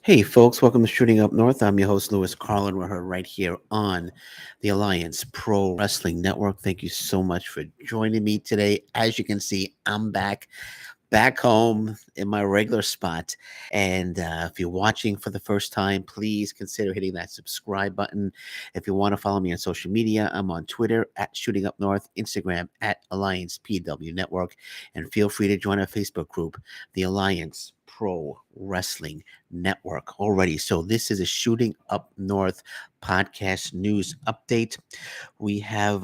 Hey, folks, welcome to Shooting Up North. I'm your host, Lewis Carlin. We're heard right here on the Alliance Pro Wrestling Network. Thank you so much for joining me today. As you can see, I'm back home in my regular spot. And if you're watching for the first time, please consider hitting that subscribe button. If you want to follow me on social media, I'm on Twitter at Shooting Up North, Instagram at Alliance PW Network, and feel free to join our Facebook group, the Alliance Pro Wrestling Network. Already, so this is a Shooting Up North podcast news update. We have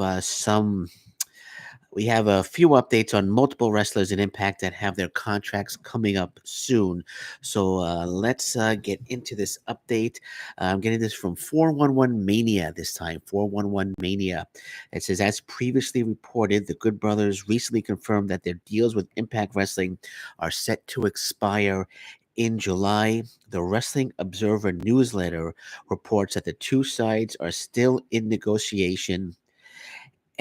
we have a few updates on multiple wrestlers in Impact that have their contracts coming up soon. So let's get into this update. I'm getting this from 411 Mania this time. 411 Mania. It says, as previously reported, the Good Brothers recently confirmed that their deals with Impact Wrestling are set to expire in July. The Wrestling Observer newsletter reports that the two sides are still in negotiations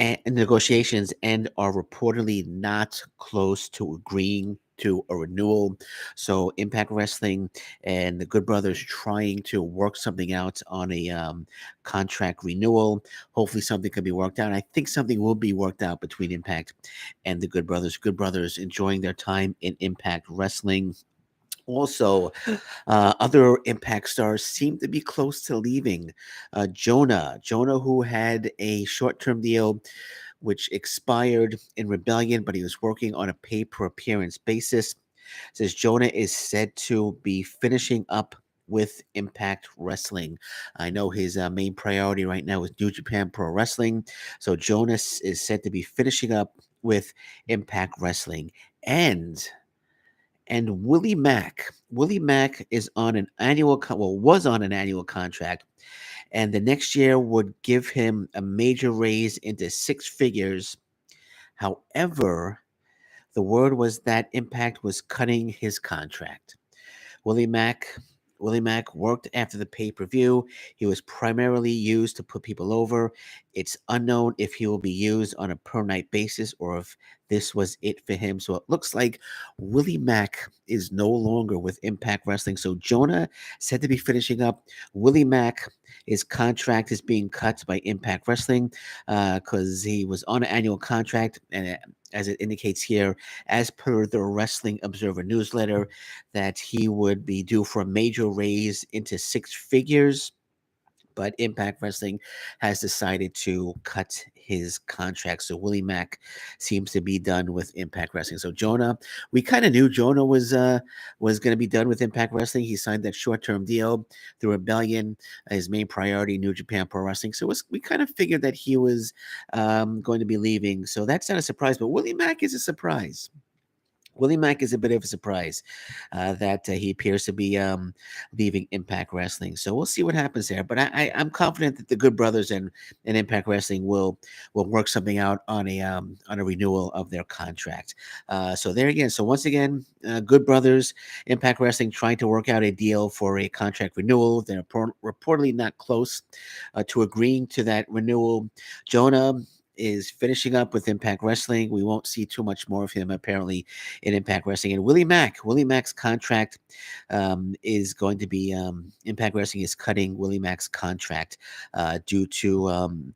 and are reportedly not close to agreeing to a renewal. So Impact Wrestling and the Good Brothers trying to work something out on a contract renewal. Hopefully something can be worked out. I think something will be worked out between Impact and the Good Brothers. Good Brothers enjoying their time in Impact Wrestling. Also, other Impact stars seem to be close to leaving. Jonah, who had a short-term deal which expired in Rebellion, but he was working on a pay-per-appearance basis. Says Jonah is said to be finishing up with Impact Wrestling. I know his main priority right now is New Japan Pro Wrestling. So Jonas is said to be finishing up with Impact Wrestling. And Willie Mack. Willie Mack is on an was on an annual contract, and the next year would give him a major raise into six figures. However, the word was that Impact was cutting his contract. Willie Mack Willie Mack worked after the pay-per-view. He was primarily used to put people over. It's unknown if he will be used on a per night basis or if this was it for him. So it looks like Willie Mack is no longer with Impact Wrestling. So Jonah said to be finishing up. Willie Mack, his contract is being cut by Impact Wrestling because he was on an annual contract, and as it indicates here, as per the Wrestling Observer newsletter, that he would be due for a major raise into six figures, but Impact Wrestling has decided to cut his contract. So Willie Mack seems to be done with Impact Wrestling. So Jonah, we kind of knew Jonah was going to be done with Impact Wrestling. He signed that short-term deal through Rebellion, his main priority, New Japan Pro Wrestling. So we kind of figured that he was going to be leaving. So that's not a surprise, but Willie Mack is a surprise. Willie Mack is a bit of a surprise that he appears to be leaving Impact Wrestling. So we'll see what happens there. But I'm confident that the Good Brothers and Impact Wrestling will work something out on a renewal of their contract. So there again. So once again, Good Brothers, Impact Wrestling trying to work out a deal for a contract renewal. They're reportedly not close to agreeing to that renewal. Jonah is finishing up with Impact Wrestling. We won't see too much more of him apparently in Impact Wrestling. And Willie Mack's contract is going to be Impact Wrestling is cutting Willie Mack's contract due to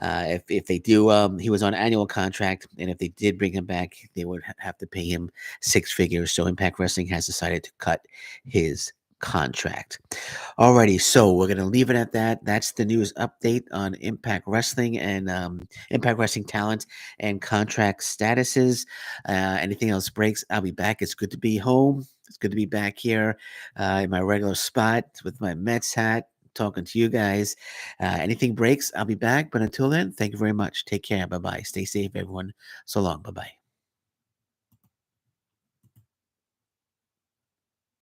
if they do he was on an annual contract, and if they did bring him back, they would have to pay him six figures. So Impact Wrestling has decided to cut his contract. Alrighty, so we're gonna leave it at that. That's the news update on Impact Wrestling and Impact Wrestling talent and contract statuses. Anything else breaks, I'll be back. It's good to be home. It's good to be back here in my regular spot with my Mets hat, talking to you guys. Anything breaks, I'll be back. But until then, thank you very much. Take care. Bye bye. Stay safe, everyone. So long. Bye bye.